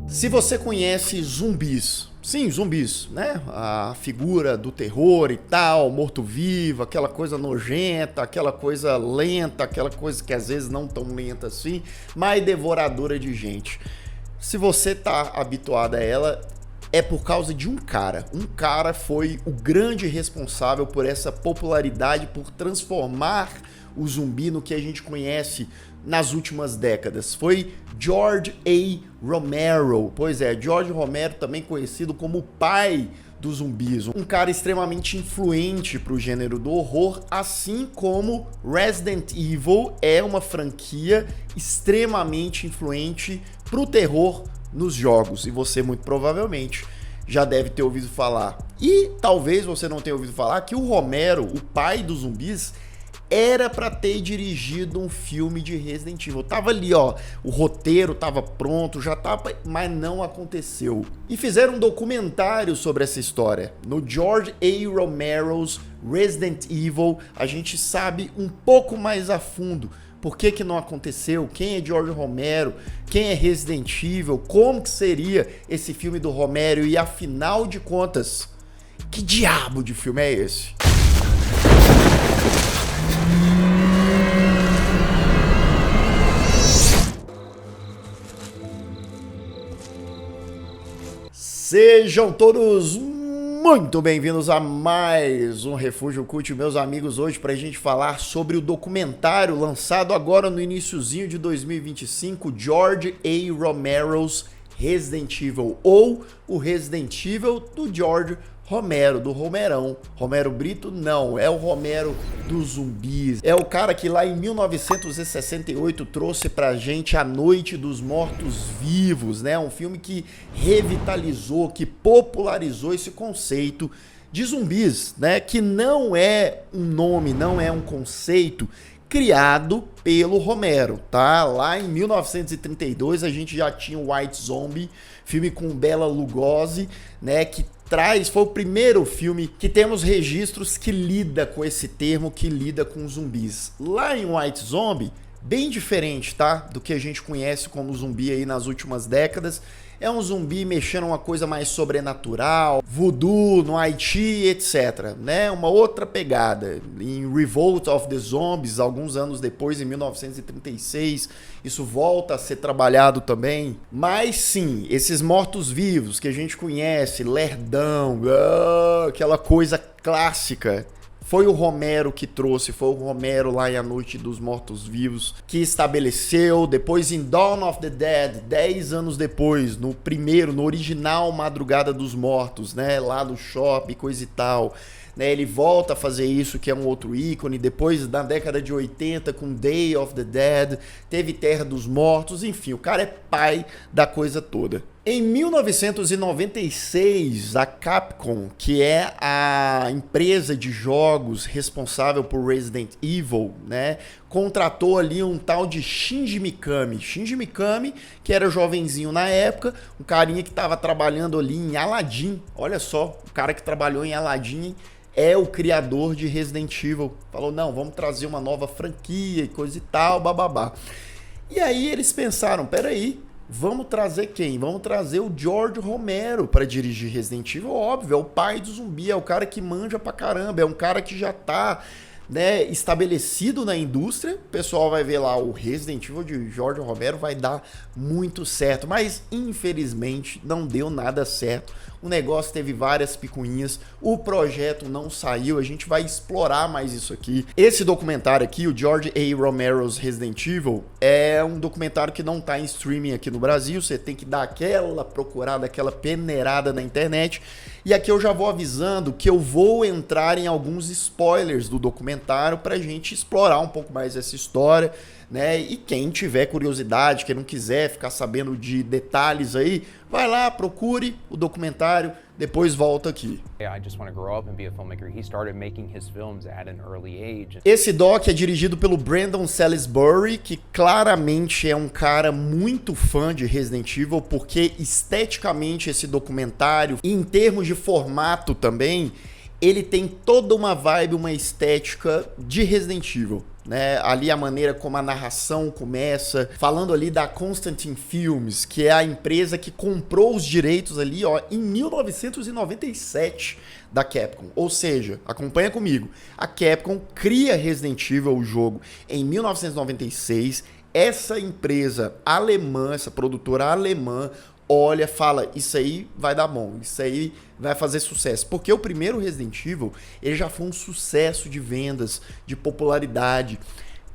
Se você conhece zumbis, sim, zumbis, né? A figura do terror e tal, morto-vivo, aquela coisa nojenta, aquela coisa lenta, aquela coisa que às vezes não tão lenta assim, mas devoradora de gente. Se você tá habituado a ela, é por causa de um cara. Um cara foi o grande responsável por essa popularidade, por transformar o zumbi no que a gente conhece nas últimas décadas. Foi George A. Romero. Pois é, George Romero, também conhecido como o pai dos zumbis. Um cara extremamente influente para o gênero do horror, assim como Resident Evil é uma franquia extremamente influente para o terror nos jogos. E você muito provavelmente já deve ter ouvido falar. E talvez você não tenha ouvido falar que o Romero, o pai dos zumbis, era para ter dirigido um filme de Resident Evil. Tava ali, ó, o roteiro tava pronto, já tava, mas não aconteceu. E fizeram um documentário sobre essa história. No George A. Romero's Resident Evil, a gente sabe um pouco mais a fundo por que não aconteceu, quem é George Romero, quem é Resident Evil, como que seria esse filme do Romero e afinal de contas, que diabo de filme é esse? Sejam todos muito bem-vindos a mais um Refúgio Cult, meus amigos, hoje para a gente falar sobre o documentário lançado agora no iniciozinho de 2025, George A. Romero's Resident Evil, ou o Resident Evil do George Romero, do Romerão. Romero Brito? Não, é o Romero dos zumbis. É o cara que lá em 1968 trouxe pra gente A Noite dos Mortos-Vivos, né? Um filme que revitalizou, que popularizou esse conceito de zumbis, né? Que não é um nome, não é um conceito criado pelo Romero, tá? Lá em 1932 a gente já tinha o White Zombie, filme com Bela Lugosi, né? Que foi o primeiro filme que temos registros que lida com esse termo, que lida com zumbis. Lá em White Zombie, bem diferente, tá? Do que a gente conhece como zumbi aí nas últimas décadas. É um zumbi mexendo uma coisa mais sobrenatural, voodoo no Haiti, etc, né? Uma outra pegada. Em Revolt of the Zombies, alguns anos depois, em 1936, isso volta a ser trabalhado também. Mas sim, esses mortos-vivos que a gente conhece, lerdão, aquela coisa clássica, foi o Romero que trouxe, foi o Romero lá em A Noite dos Mortos-Vivos que estabeleceu. Depois em Dawn of the Dead, 10 anos depois, no original Madrugada dos Mortos, né, lá no shopping, coisa e tal, né, ele volta a fazer isso, que é um outro ícone. Depois, na década de 80, com Day of the Dead, teve Terra dos Mortos, enfim, o cara é pai da coisa toda. Em 1996, a Capcom, que é a empresa de jogos responsável por Resident Evil, né, contratou ali um tal de Shinji Mikami. Shinji Mikami, que era jovenzinho na época, um carinha que estava trabalhando ali em Aladdin. Olha só, o cara que trabalhou em Aladdin é o criador de Resident Evil. Falou, não, vamos trazer uma nova franquia e coisa e tal, bababá. E aí eles pensaram, peraí, vamos trazer quem? Vamos trazer o George Romero para dirigir Resident Evil, óbvio, é o pai do zumbi, é o cara que manja pra caramba, é um cara que já tá, né, estabelecido na indústria. O pessoal vai ver lá o Resident Evil de George Romero, vai dar muito certo, mas infelizmente não deu nada certo. O negócio teve várias picuinhas, o projeto não saiu, a gente vai explorar mais isso aqui. Esse documentário aqui, o George A. Romero's Resident Evil, é um documentário que não tá em streaming aqui no Brasil, você tem que dar aquela procurada, aquela peneirada na internet. E aqui eu já vou avisando que eu vou entrar em alguns spoilers do documentário pra gente explorar um pouco mais essa história, né? E quem tiver curiosidade, quem não quiser ficar sabendo de detalhes aí, vai lá, procure o documentário, depois volta aqui. Esse doc é dirigido pelo Brandon Salisbury, que claramente é um cara muito fã de Resident Evil, porque esteticamente esse documentário, em termos de formato também, ele tem toda uma vibe, uma estética de Resident Evil. né? Ali a maneira como a narração começa, falando ali da Constantin Films, que é a empresa que comprou os direitos ali, ó, em 1997 da Capcom. Ou seja, acompanha comigo, a Capcom cria Resident Evil, o jogo, em 1996. Essa empresa alemã, essa produtora alemã, olha, fala, isso aí vai dar bom, isso aí vai fazer sucesso. Porque o primeiro Resident Evil, ele já foi um sucesso de vendas, de popularidade.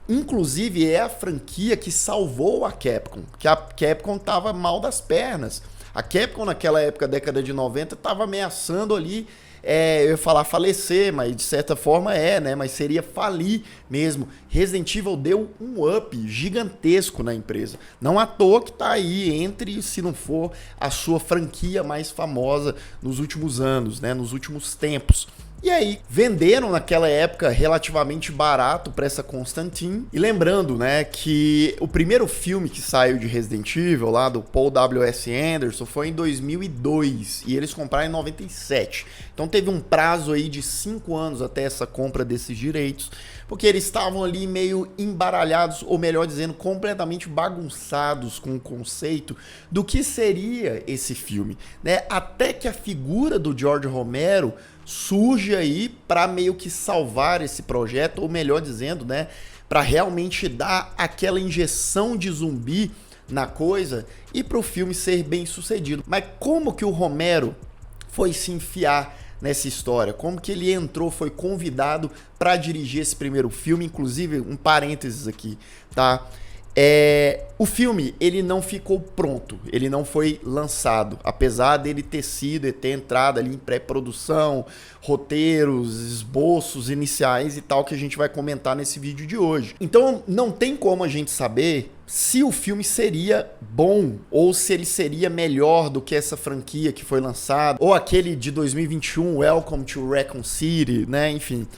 Inclusive, é a franquia que salvou a Capcom, que a Capcom tava mal das pernas. A Capcom, naquela época, década de 90, tava ameaçando ali, eu ia falar falecer, mas de certa forma né? Mas seria falir mesmo. Resident Evil deu um up gigantesco na empresa. Não à toa que tá aí entre, se não for, a sua franquia mais famosa nos últimos anos, né? Nos últimos tempos. E aí, venderam naquela época relativamente barato para essa Constantin. E lembrando, né, que o primeiro filme que saiu de Resident Evil, lá do Paul W.S. Anderson, foi em 2002 e eles compraram em 97. Então teve um prazo aí de 5 anos até essa compra desses direitos, porque eles estavam ali meio embaralhados, ou melhor dizendo, completamente bagunçados com o conceito do que seria esse filme, né? Até que a figura do George Romero surge aí para meio que salvar esse projeto, ou melhor dizendo, né, para realmente dar aquela injeção de zumbi na coisa e para o filme ser bem sucedido. Mas como que o Romero foi se enfiar nessa história? Como que ele entrou, foi convidado para dirigir esse primeiro filme? Inclusive, um parênteses aqui, tá? O filme, ele não ficou pronto, ele não foi lançado, apesar dele ter entrado ali em pré-produção, roteiros, esboços iniciais e tal, que a gente vai comentar nesse vídeo de hoje. Então não tem como a gente saber se o filme seria bom ou se ele seria melhor do que essa franquia que foi lançada, ou aquele de 2021, Welcome to Raccoon City, né? Enfim,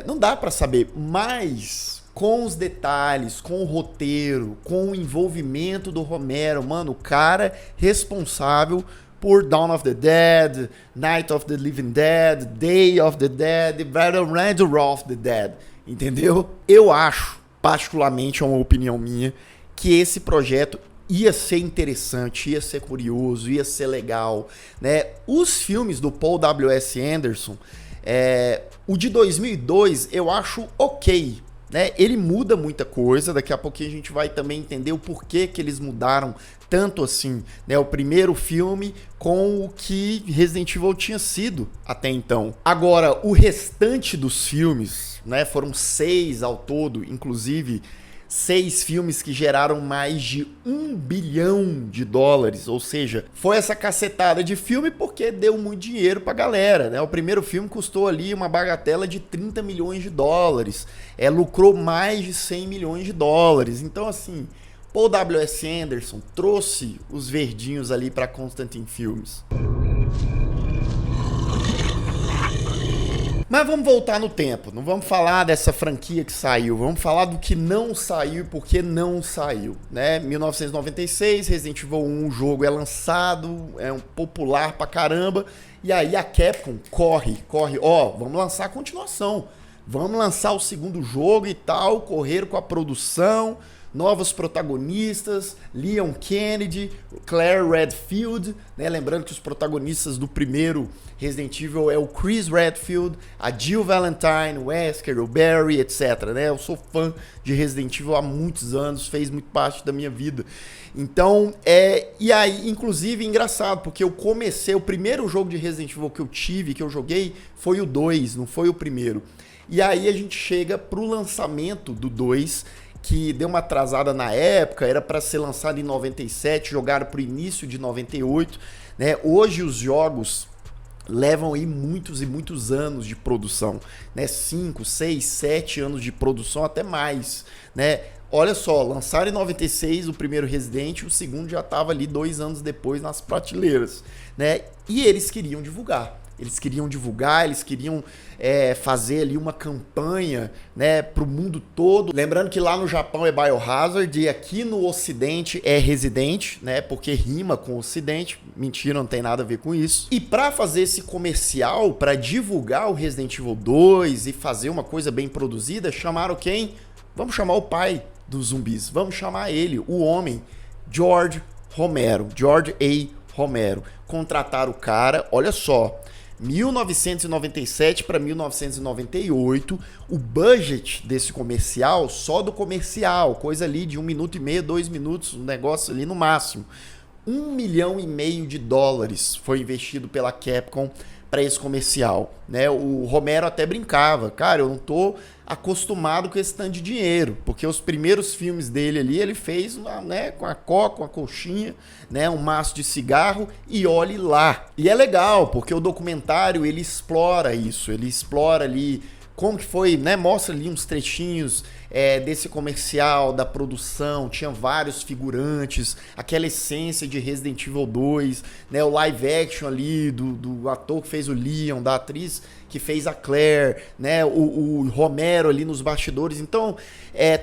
não dá pra saber, mas com os detalhes, com o roteiro, com o envolvimento do Romero, mano, o cara responsável por Dawn of the Dead, Night of the Living Dead, Day of the Dead, Battle of the Dead, entendeu? Eu acho, particularmente, é uma opinião minha, que esse projeto ia ser interessante, ia ser curioso, ia ser legal, né? Os filmes do Paul W.S. Anderson, o de 2002 eu acho ok, né? Ele muda muita coisa, daqui a pouquinho a gente vai também entender o porquê que eles mudaram tanto assim, né? O primeiro filme com o que Resident Evil tinha sido até então. Agora, o restante dos filmes, né? Foram 6 ao todo, inclusive 6 filmes que geraram mais de $1 bilhão, ou seja, foi essa cacetada de filme porque deu muito dinheiro pra galera, né? O primeiro filme custou ali uma bagatela de $30 milhões, lucrou mais de $100 milhões. Então, assim, Paul W.S. Anderson trouxe os verdinhos ali pra Constantin Films. Mas vamos voltar no tempo, não vamos falar dessa franquia que saiu, vamos falar do que não saiu e por que não saiu, né? 1996, Resident Evil 1, o jogo é lançado, é um popular pra caramba, e aí a Capcom corre, vamos lançar a continuação, vamos lançar o segundo jogo e tal, correram com a produção, novos protagonistas, Leon Kennedy, Claire Redfield, né? Lembrando que os protagonistas do primeiro Resident Evil é o Chris Redfield, a Jill Valentine, o Wesker, o Barry, etc, né? Eu sou fã de Resident Evil há muitos anos, fez muito parte da minha vida. Então, e aí, inclusive, engraçado, porque eu comecei, o primeiro jogo de Resident Evil que eu joguei, foi o 2, não foi o primeiro. E aí a gente chega pro lançamento do 2, que deu uma atrasada na época, era para ser lançado em 97, jogaram pro início de 98, né? Hoje os jogos levam aí muitos e muitos anos de produção, né? 5, 6, 7 anos de produção, até mais, né? Olha só, lançaram em 96 o primeiro Resident, o segundo já estava ali 2 anos depois nas prateleiras, né? E eles queriam divulgar. Eles queriam divulgar, eles queriam fazer ali uma campanha, né, para o mundo todo. Lembrando que lá no Japão é Biohazard e aqui no Ocidente é Resident, né, porque rima com o Ocidente. Mentira, não tem nada a ver com isso. E para fazer esse comercial, para divulgar o Resident Evil 2 e fazer uma coisa bem produzida, chamaram quem? Vamos chamar o pai dos zumbis. Vamos chamar ele, o homem, George Romero. George A. Romero. Contrataram o cara, olha só, 1997 para 1998, o budget desse comercial, só do comercial, coisa ali de 1 minuto e meio, 2 minutos, um negócio ali no máximo, $1,5 milhão foi investido pela Capcom para esse comercial, né? O Romero até brincava, cara, eu não tô acostumado com esse tanto de dinheiro, porque os primeiros filmes dele ali, ele fez, né, com a coca, com a coxinha, né, um maço de cigarro e olhe lá. E é legal, porque o documentário, ele explora isso, ele explora ali como que foi, né, mostra ali uns trechinhos desse comercial, da produção, tinha vários figurantes, aquela essência de Resident Evil 2, né, o live action ali do ator que fez o Leon, da atriz que fez a Claire, né, o Romero ali nos bastidores. Então,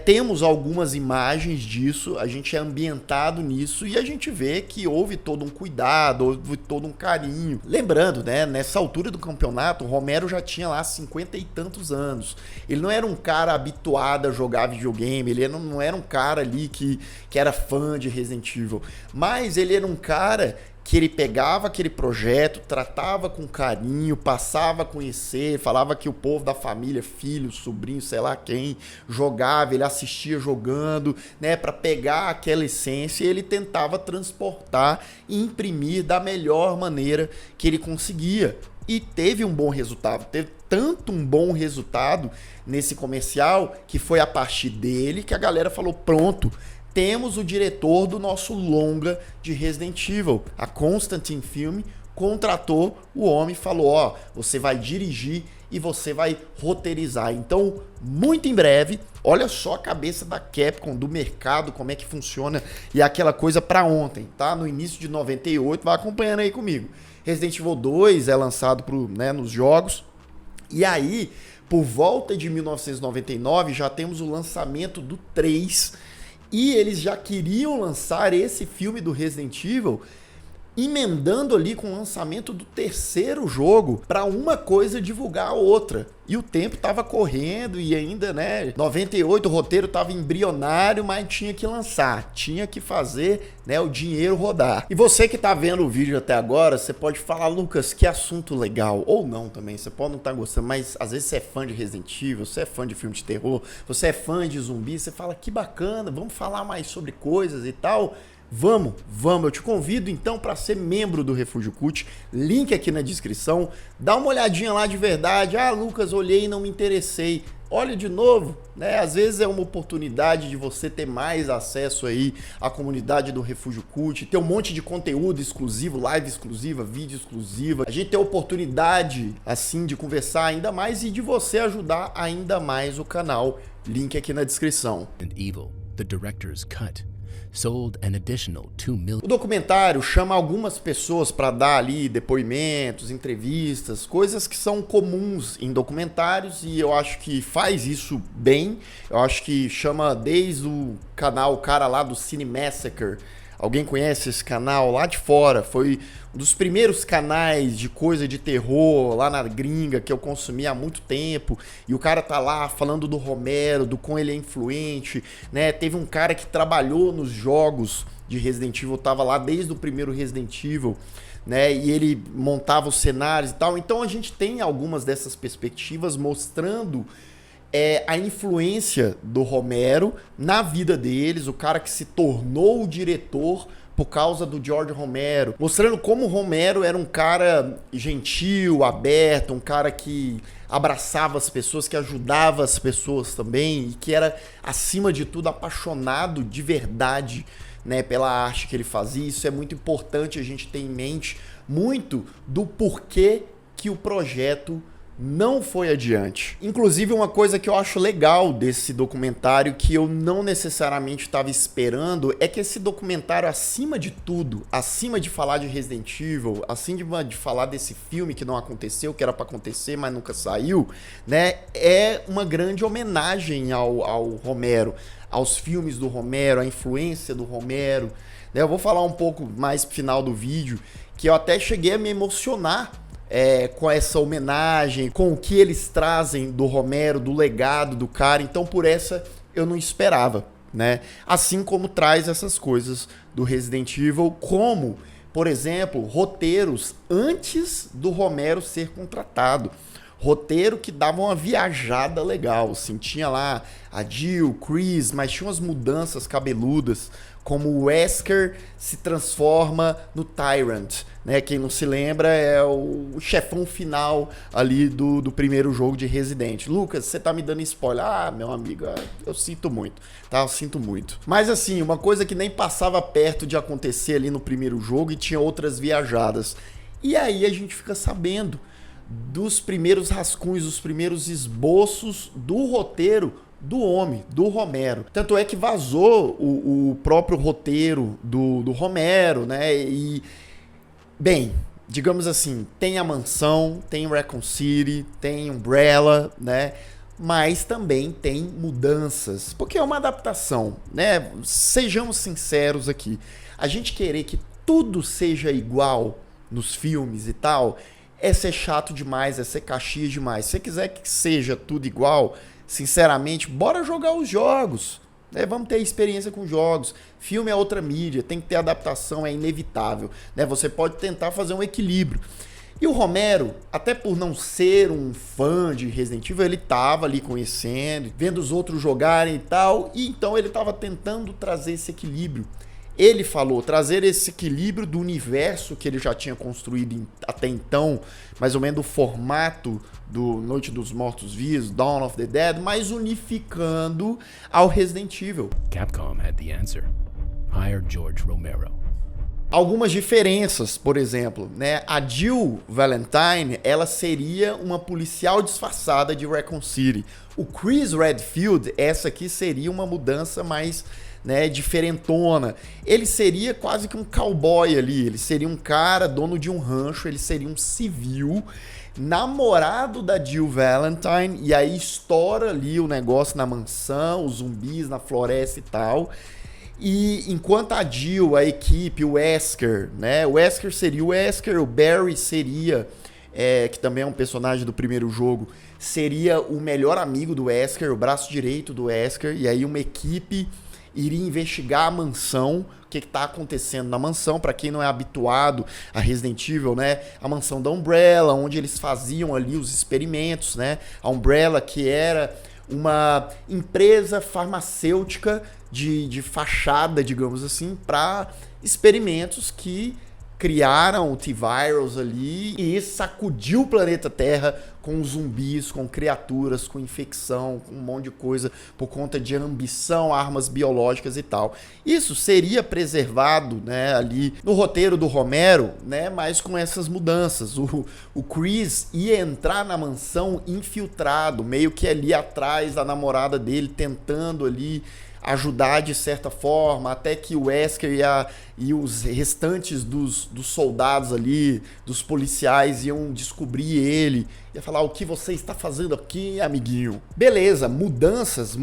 temos algumas imagens disso, a gente é ambientado nisso e a gente vê que houve todo um cuidado, houve todo um carinho. Lembrando, né, nessa altura do campeonato, o Romero já tinha lá 50 e tantos anos. Ele não era um cara habituado a jogar videogame, ele não era um cara ali que era fã de Resident Evil, mas ele era um cara que ele pegava aquele projeto, tratava com carinho, passava a conhecer, falava que o povo da família, filho, sobrinho, sei lá quem, jogava, ele assistia jogando, né, para pegar aquela essência e ele tentava transportar e imprimir da melhor maneira que ele conseguia. E teve um bom resultado, teve tanto um bom resultado nesse comercial que foi a partir dele que a galera falou, pronto, temos o diretor do nosso longa de Resident Evil. A Constantine Film contratou o homem e falou, ó, você vai dirigir e você vai roteirizar. Então, muito em breve, olha só a cabeça da Capcom, do mercado, como é que funciona e aquela coisa para ontem, tá? No início de 98, vai acompanhando aí comigo. Resident Evil 2 é lançado nos jogos e aí, por volta de 1999, já temos o lançamento do 3. E eles já queriam lançar esse filme do Resident Evil emendando ali com o lançamento do terceiro jogo para uma coisa divulgar a outra. E o tempo tava correndo e ainda, né, 98 o roteiro tava embrionário, mas tinha que lançar, tinha que fazer, né, o dinheiro rodar. E você que tá vendo o vídeo até agora, você pode falar, Lucas, que assunto legal, ou não também, você pode não estar gostando, mas às vezes você é fã de Resident Evil, você é fã de filme de terror, você é fã de zumbi, você fala, que bacana, vamos falar mais sobre coisas e tal. Vamos, eu te convido então para ser membro do Refúgio Cult, link aqui na descrição, dá uma olhadinha lá de verdade, Lucas, olhei e não me interessei, olha de novo, né? Às vezes é uma oportunidade de você ter mais acesso aí à comunidade do Refúgio Cult, ter um monte de conteúdo exclusivo, live exclusiva, vídeo exclusiva, a gente ter a oportunidade assim de conversar ainda mais e de você ajudar ainda mais o canal, link aqui na descrição. And Evil, the director's cut. Sold an additional 2 million. O documentário chama algumas pessoas para dar ali depoimentos, entrevistas, coisas que são comuns em documentários e eu acho que faz isso bem. Eu acho que chama desde o canal, o cara lá do Cine Massacre. Alguém conhece esse canal lá de fora? Foi um dos primeiros canais de coisa de terror lá na gringa que eu consumi há muito tempo. E o cara tá lá falando do Romero, do quão ele é influente, né? Teve um cara que trabalhou nos jogos de Resident Evil, tava lá desde o primeiro Resident Evil, né? E ele montava os cenários e tal. Então a gente tem algumas dessas perspectivas mostrando a influência do Romero na vida deles, o cara que se tornou o diretor por causa do George Romero, mostrando como o Romero era um cara gentil, aberto, um cara que abraçava as pessoas, que ajudava as pessoas também e que era, acima de tudo, apaixonado de verdade, né, pela arte que ele fazia. Isso é muito importante a gente ter em mente muito do porquê que o projeto não foi adiante. Inclusive, uma coisa que eu acho legal desse documentário, que eu não necessariamente estava esperando, é que esse documentário, acima de tudo, acima de falar de Resident Evil, acima de falar desse filme que não aconteceu, que era para acontecer, mas nunca saiu, né, é uma grande homenagem ao Romero, aos filmes do Romero, à influência do Romero. Eu vou falar um pouco mais pro final do vídeo, que eu até cheguei a me emocionar com essa homenagem, com o que eles trazem do Romero, do legado do cara. Então, por essa, eu não esperava, né? Assim como traz essas coisas do Resident Evil, como, por exemplo, roteiros antes do Romero ser contratado. Roteiro que dava uma viajada legal, assim, tinha lá a Jill, o Chris, mas tinha umas mudanças cabeludas, como o Wesker se transforma no Tyrant, né? Quem não se lembra é o chefão final ali do primeiro jogo de Resident. Lucas, você tá me dando spoiler? Ah, meu amigo, eu sinto muito, tá? Eu sinto muito. Mas assim, uma coisa que nem passava perto de acontecer ali no primeiro jogo e tinha outras viajadas. E aí a gente fica sabendo dos primeiros rascunhos, dos primeiros esboços do roteiro do homem, do Romero. Tanto é que vazou o próprio roteiro do Romero, né? E, bem, digamos assim, tem a mansão, tem Raccoon City, tem Umbrella, né? Mas também tem mudanças, porque é uma adaptação, né? Sejamos sinceros aqui. A gente querer que tudo seja igual nos filmes e tal, é ser chato demais, é ser caxias demais. Se você quiser que seja tudo igual, sinceramente, bora jogar os jogos, né? Vamos ter experiência com jogos. Filme é outra mídia, tem que ter adaptação, é inevitável, né? Você pode tentar fazer um equilíbrio. E o Romero, até por não ser um fã de Resident Evil, ele tava ali conhecendo, vendo os outros jogarem e tal, e então ele tava tentando trazer esse equilíbrio. Ele falou trazer esse equilíbrio do universo que ele já tinha construído até então, mais ou menos o formato do Noite dos Mortos-Vivos, Dawn of the Dead, mas unificando ao Resident Evil. Capcom had the answer. Hire George Romero. Algumas diferenças, por exemplo, né? A Jill Valentine, ela seria uma policial disfarçada de Raccoon City. O Chris Redfield, essa aqui seria uma mudança mais, né, diferentona. Ele seria quase que um cowboy ali, ele seria um cara dono de um rancho, ele seria um civil, namorado da Jill Valentine, e aí estoura ali o negócio na mansão, os zumbis na floresta e tal. E enquanto a Jill, a equipe, o Wesker, né? O Wesker seria o Wesker, o Barry seria, que também é um personagem do primeiro jogo, seria o melhor amigo do Wesker, o braço direito do Wesker, e aí uma equipe iria investigar a mansão, o que está acontecendo na mansão. Para quem não é habituado a Resident Evil, né? A mansão da Umbrella, onde eles faziam ali os experimentos, né? A Umbrella, que era uma empresa farmacêutica de fachada, digamos assim, para experimentos que criaram o T-Virus ali e sacudiu o planeta Terra com zumbis, com criaturas, com infecção, com um monte de coisa por conta de ambição, armas biológicas e tal. Isso seria preservado, né, ali no roteiro do Romero, né, mas com essas mudanças. O Chris ia entrar na mansão infiltrado, meio que ali atrás da namorada dele, tentando ali ajudar de certa forma, até que o Wesker e os restantes dos soldados ali, dos policiais, iam descobrir ele, ia falar: o que você está fazendo aqui, amiguinho? Beleza, mudanças,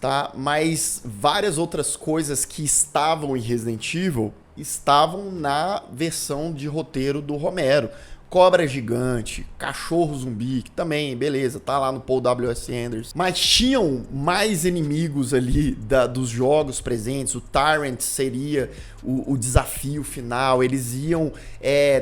tá? Mas várias outras coisas que estavam em Resident Evil estavam na versão de roteiro do Romero. Cobra gigante, cachorro zumbi, que também, beleza, tá lá no Paul W.S. Anderson. Mas tinham mais inimigos ali dos jogos presentes. O Tyrant seria o desafio final. Eles iam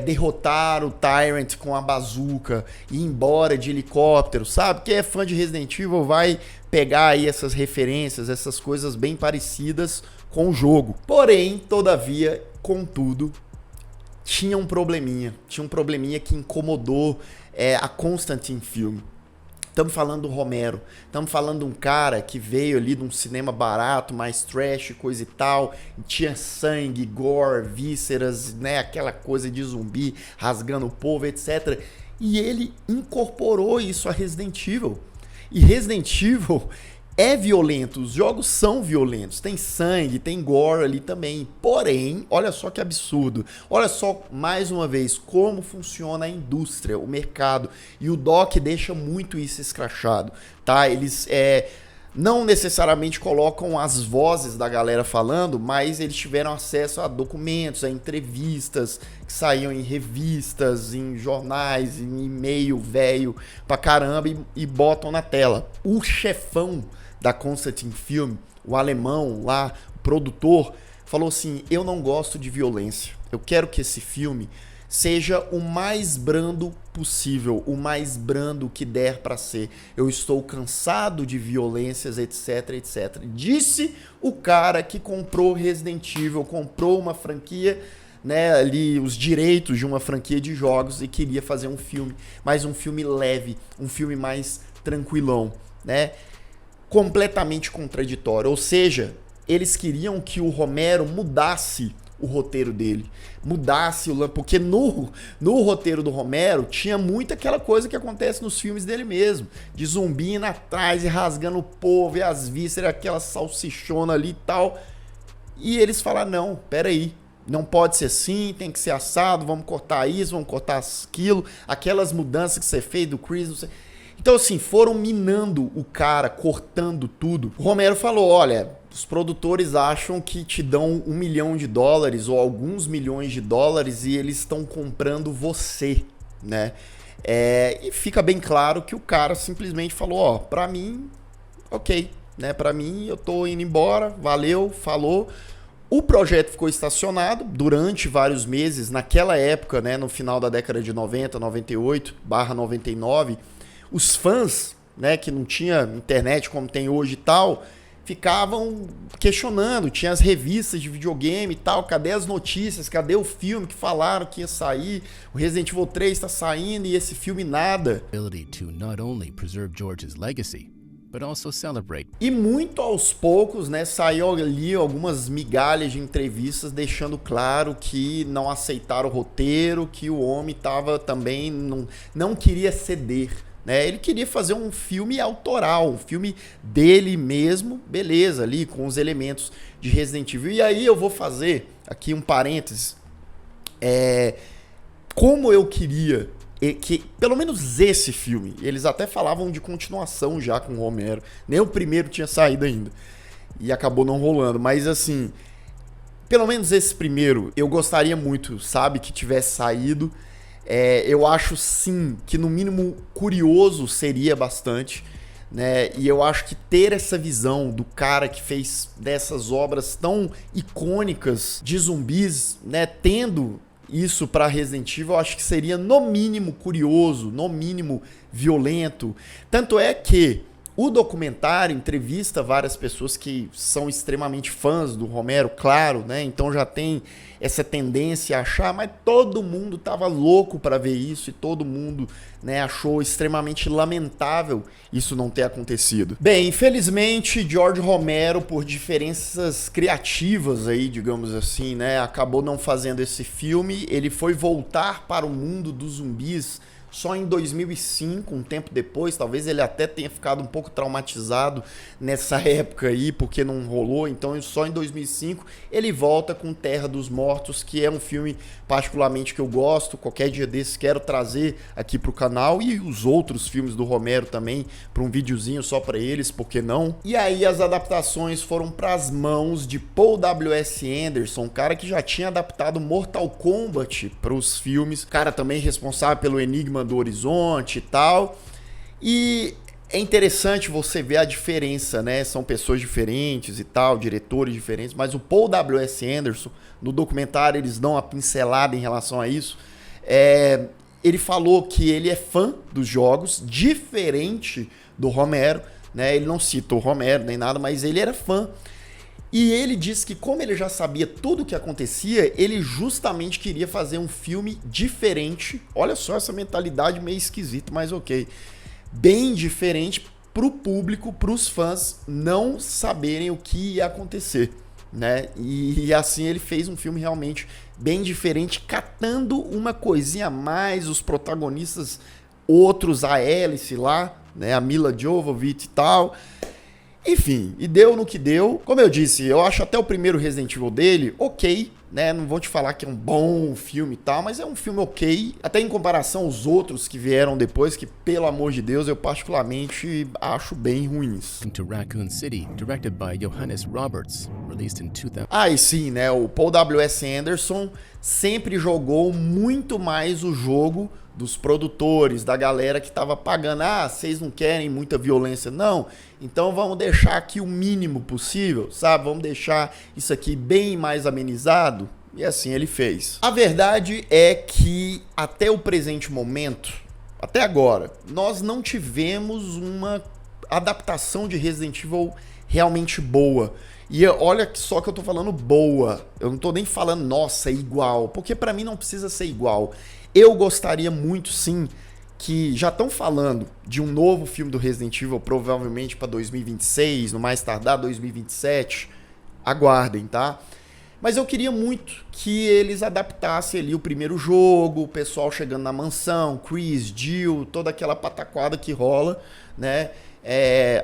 derrotar o Tyrant com a bazuca e ir embora de helicóptero, sabe? Quem é fã de Resident Evil vai pegar aí essas referências, essas coisas bem parecidas com o jogo. Porém, todavia, contudo, tinha um probleminha que incomodou a Constantine Film. Estamos falando do Romero, estamos falando de um cara que veio ali de um cinema barato, mais trash, coisa e tal, tinha sangue, gore, vísceras, né, aquela coisa de zumbi rasgando o povo, etc. E ele incorporou isso a Resident Evil. E Resident Evil é violento, os jogos são violentos, tem sangue, tem gore ali também. Porém, olha só que absurdo. Olha só, mais uma vez, como funciona a indústria, o mercado. E o Doc deixa muito isso escrachado, tá? Eles não necessariamente colocam as vozes da galera falando, mas eles tiveram acesso a documentos, a entrevistas que saíam em revistas, em jornais, em e-mail velho pra caramba e botam na tela. O chefão da Constantin Film, o alemão lá, o produtor, falou assim: eu não gosto de violência, eu quero que esse filme seja o mais brando possível, o mais brando que der para ser. Eu estou cansado de violências, etc, etc. Disse o cara que comprou Resident Evil, comprou uma franquia, né, ali os direitos de uma franquia de jogos e queria fazer um filme, mas um filme leve, um filme mais tranquilão, né? Completamente contraditório. Ou seja, eles queriam que o Romero mudasse o roteiro dele, mudasse porque no roteiro do Romero tinha muito aquela coisa que acontece nos filmes dele mesmo, de zumbi indo atrás e rasgando o povo e as vísceras, aquela salsichona ali e tal. E eles falaram: não, peraí, não pode ser assim, tem que ser assado, vamos cortar isso, vamos cortar aquilo, aquelas mudanças que você fez do Chris, não sei. Então, assim, foram minando o cara, cortando tudo. O Romero falou: olha, os produtores acham que te dão $1 milhão ou alguns milhões de dólares e eles estão comprando você, né? E fica bem claro que o cara simplesmente falou: ó, pra mim, ok, né? Pra mim, eu tô indo embora, valeu, falou. O projeto ficou estacionado durante vários meses. Naquela época, né, no final da década de 90, 98/99, os fãs, né, que não tinha internet como tem hoje e tal, ficavam questionando. Tinha as revistas de videogame e tal, cadê as notícias, cadê o filme que falaram que ia sair, o Resident Evil 3 está saindo e esse filme nada. Ability to not only preserve George's legacy, but also celebrate. E muito aos poucos, né, saiu ali algumas migalhas de entrevistas deixando claro que não aceitaram o roteiro, que o homem tava também, não queria ceder. Ele queria fazer um filme autoral, um filme dele mesmo, beleza, ali com os elementos de Resident Evil. E aí eu vou fazer aqui um parênteses. Como eu queria que, pelo menos esse filme, eles até falavam de continuação já com o Romero, nem o primeiro tinha saído ainda, e acabou não rolando, mas assim, pelo menos esse primeiro, eu gostaria muito, sabe, que tivesse saído. Eu acho sim que no mínimo curioso seria bastante, né? E eu acho que ter essa visão do cara que fez dessas obras tão icônicas de zumbis, né, tendo isso para Resident Evil, eu acho que seria no mínimo curioso, no mínimo violento. Tanto é que o documentário entrevista várias pessoas que são extremamente fãs do Romero, claro, né? Então já tem essa tendência a achar, mas todo mundo tava louco para ver isso e todo mundo, né, achou extremamente lamentável isso não ter acontecido. Bem, infelizmente, George Romero, por diferenças criativas aí, digamos assim, né, acabou não fazendo esse filme. Ele foi voltar para o mundo dos zumbis só em 2005, um tempo depois. Talvez ele até tenha ficado um pouco traumatizado nessa época aí, porque não rolou. Então só em 2005 ele volta com Terra dos Mortos, que é um filme particularmente que eu gosto. Qualquer dia desses quero trazer aqui pro canal, e os outros filmes do Romero também, para um videozinho só para eles, por que não? E aí as adaptações foram para as mãos de Paul W.S. Anderson, um cara que já tinha adaptado Mortal Kombat para os filmes, cara também responsável pelo Enigma do Horizonte e tal. E é interessante você ver a diferença, né? São pessoas diferentes e tal, diretores diferentes, mas o Paul W.S. Anderson, no documentário eles dão uma pincelada em relação a isso. Ele falou que ele é fã dos jogos, diferente do Romero, né? Ele não cita o Romero nem nada, mas ele era fã. E ele disse que, como ele já sabia tudo o que acontecia, ele justamente queria fazer um filme diferente. Olha só essa mentalidade meio esquisita, mas ok. Bem diferente pro público, pros fãs não saberem o que ia acontecer, né? E assim ele fez um filme realmente bem diferente, catando uma coisinha a mais, os protagonistas outros, a Alice lá, né? A Mila Jovovich e tal. Enfim, e deu no que deu. Como eu disse, eu acho até o primeiro Resident Evil dele ok, né? Não vou te falar que é um bom filme e tal, mas é um filme ok. Até em comparação aos outros que vieram depois, que, pelo amor de Deus, eu particularmente acho bem ruins. To Raccoon City, directed by Johannes Roberts, released in 2000. Ah, e sim, né? O Paul W.S. Anderson sempre jogou muito mais o jogo dos produtores, da galera que tava pagando. Ah, vocês não querem muita violência, não? Então vamos deixar aqui o mínimo possível, sabe? Vamos deixar isso aqui bem mais amenizado. E assim ele fez. A verdade é que até o presente momento, até agora, nós não tivemos uma adaptação de Resident Evil realmente boa. E olha só que eu tô falando boa. Eu não tô nem falando, nossa, é igual. Porque pra mim não precisa ser igual. Eu gostaria muito, sim, que já estão falando de um novo filme do Resident Evil, provavelmente para 2026, no mais tardar 2027. Aguardem, tá? Mas eu queria muito que eles adaptassem ali o primeiro jogo, o pessoal chegando na mansão, Chris, Jill, toda aquela pataquada que rola, né?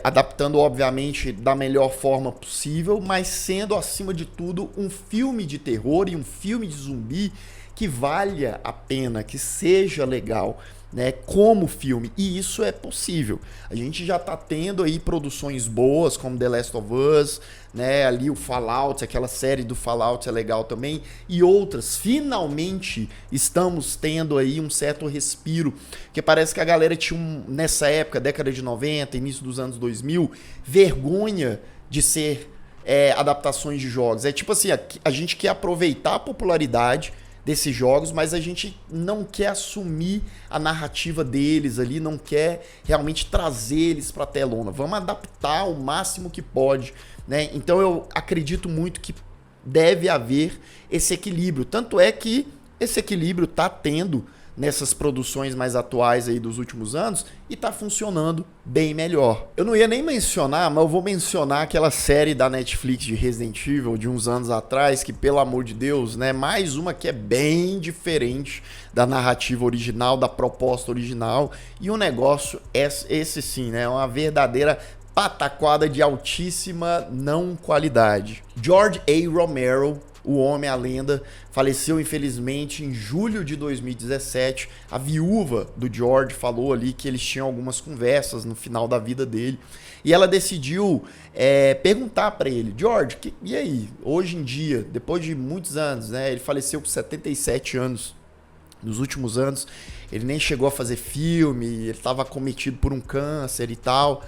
Adaptando, obviamente, da melhor forma possível, mas sendo, acima de tudo, um filme de terror e um filme de zumbi que valha a pena, que seja legal, né, como filme. E isso é possível. A gente já tá tendo aí produções boas, como The Last of Us, né, ali o Fallout, aquela série do Fallout é legal também, e outras. Finalmente estamos tendo aí um certo respiro, que parece que a galera tinha, nessa época, década de 90, início dos anos 2000, vergonha de ser adaptações de jogos. É tipo assim, a gente quer aproveitar a popularidade desses jogos, mas a gente não quer assumir a narrativa deles ali, não quer realmente trazer eles para a telona. Vamos adaptar o máximo que pode, né? Então eu acredito muito que deve haver esse equilíbrio. Tanto é que esse equilíbrio tá tendo nessas produções mais atuais aí dos últimos anos e tá funcionando bem melhor. Eu não ia nem mencionar, mas eu vou mencionar aquela série da Netflix de Resident Evil de uns anos atrás, que pelo amor de Deus, né, mais uma que é bem diferente da narrativa original, da proposta original, e o negócio é esse sim, né, uma verdadeira pataquada de altíssima não qualidade. George A. Romero, o homem, a lenda, faleceu infelizmente em julho de 2017. A viúva do George falou ali que eles tinham algumas conversas no final da vida dele. E ela decidiu perguntar para ele, George, e aí, hoje em dia, depois de muitos anos, né? Ele faleceu com 77 anos. Nos últimos anos, ele nem chegou a fazer filme, ele estava acometido por um câncer e tal,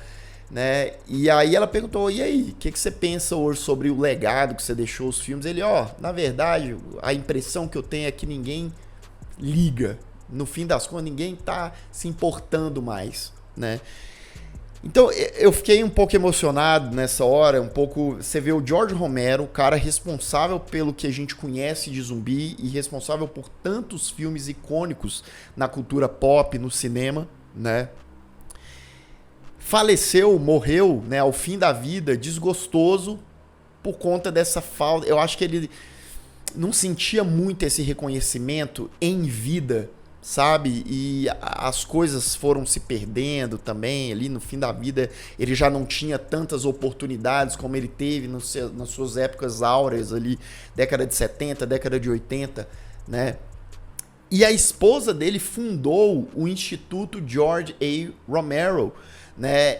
né? E aí ela perguntou, e aí, o que você pensa hoje sobre o legado que você deixou os filmes? Ele, na verdade, a impressão que eu tenho é que ninguém liga. No fim das contas, ninguém tá se importando mais, né? Então, eu fiquei um pouco emocionado nessa hora, você vê o George Romero, o cara responsável pelo que a gente conhece de zumbi e responsável por tantos filmes icônicos na cultura pop, no cinema, né? Faleceu, morreu, né, ao fim da vida, desgostoso por conta dessa falta. Eu acho que ele não sentia muito esse reconhecimento em vida, sabe? E as coisas foram se perdendo também. Ali no fim da vida, ele já não tinha tantas oportunidades como ele teve nas suas épocas áureas ali, década de 70, década de 80, né? E a esposa dele fundou o Instituto George A. Romero, né,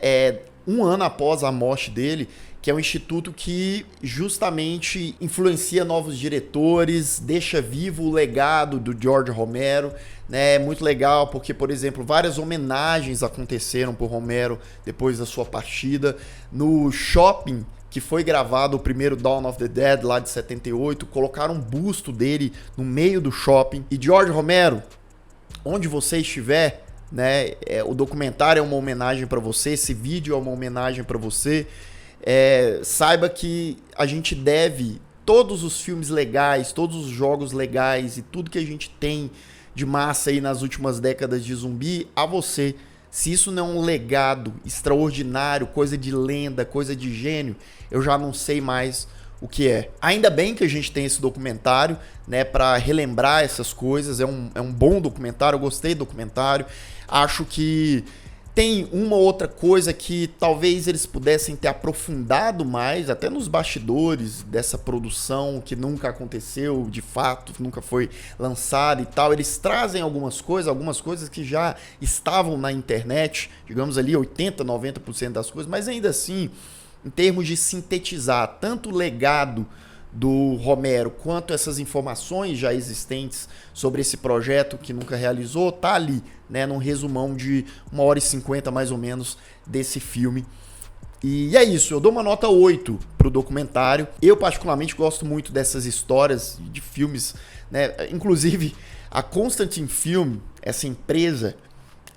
um ano após a morte dele, que é um instituto que justamente influencia novos diretores, deixa vivo o legado do George Romero, né? É muito legal porque, por exemplo, várias homenagens aconteceram por Romero depois da sua partida. No shopping que foi gravado o primeiro Dawn of the Dead lá de 78, colocaram um busto dele no meio do shopping. E George Romero, onde você estiver, né, o documentário é uma homenagem para você, esse vídeo é uma homenagem para você. Saiba que a gente deve todos os filmes legais, todos os jogos legais e tudo que a gente tem de massa aí nas últimas décadas de zumbi a você. Se isso não é um legado extraordinário, coisa de lenda, coisa de gênio, eu já não sei mais o que é. Ainda bem que a gente tem esse documentário, né, para relembrar essas coisas. É um bom documentário, eu gostei do documentário. Acho que tem uma outra coisa que talvez eles pudessem ter aprofundado mais, até nos bastidores dessa produção que nunca aconteceu, de fato, nunca foi lançada e tal. Eles trazem algumas coisas que já estavam na internet, digamos ali 80, 90% das coisas, mas ainda assim, em termos de sintetizar tanto o legado do Romero quanto essas informações já existentes sobre esse projeto que nunca realizou, tá ali, né, num resumão de 1h50 mais ou menos desse filme. E é isso, eu dou uma nota 8 pro documentário. Eu particularmente gosto muito dessas histórias de filmes, né? Inclusive a Constantin Film, essa empresa,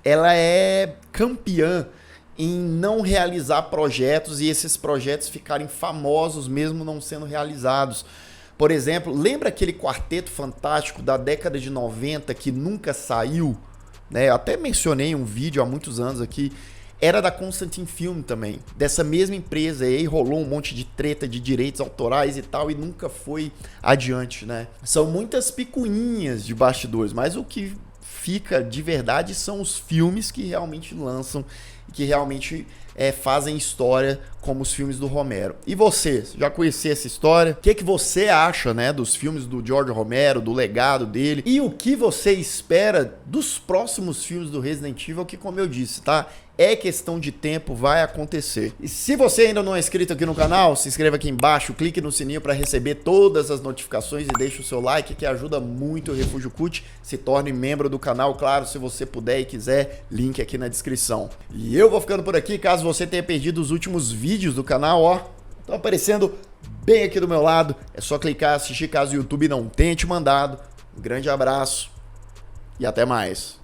ela é campeã em não realizar projetos e esses projetos ficarem famosos mesmo não sendo realizados. Por exemplo, lembra aquele Quarteto Fantástico da década de 90 que nunca saiu? Né? Eu até mencionei um vídeo há muitos anos aqui. Era da Constantin Film também, dessa mesma empresa. E aí rolou um monte de treta de direitos autorais e tal, e nunca foi adiante, né? São muitas picuinhas de bastidores, mas o que fica de verdade são os filmes que realmente lançam, que realmente fazem história como os filmes do Romero. E você, já conhecia essa história? O que você acha, né, dos filmes do George Romero, do legado dele? E o que você espera dos próximos filmes do Resident Evil, que, como eu disse, tá? É questão de tempo, vai acontecer. E se você ainda não é inscrito aqui no canal, se inscreva aqui embaixo, clique no sininho para receber todas as notificações e deixe o seu like, que ajuda muito o Refúgio Cult. Se torne membro do canal, claro, se você puder e quiser, link aqui na descrição. E eu vou ficando por aqui, caso você tenha perdido os últimos vídeos do canal, ó, estão aparecendo bem aqui do meu lado. É só clicar, assistir caso o YouTube não tenha te mandado. Um grande abraço e até mais.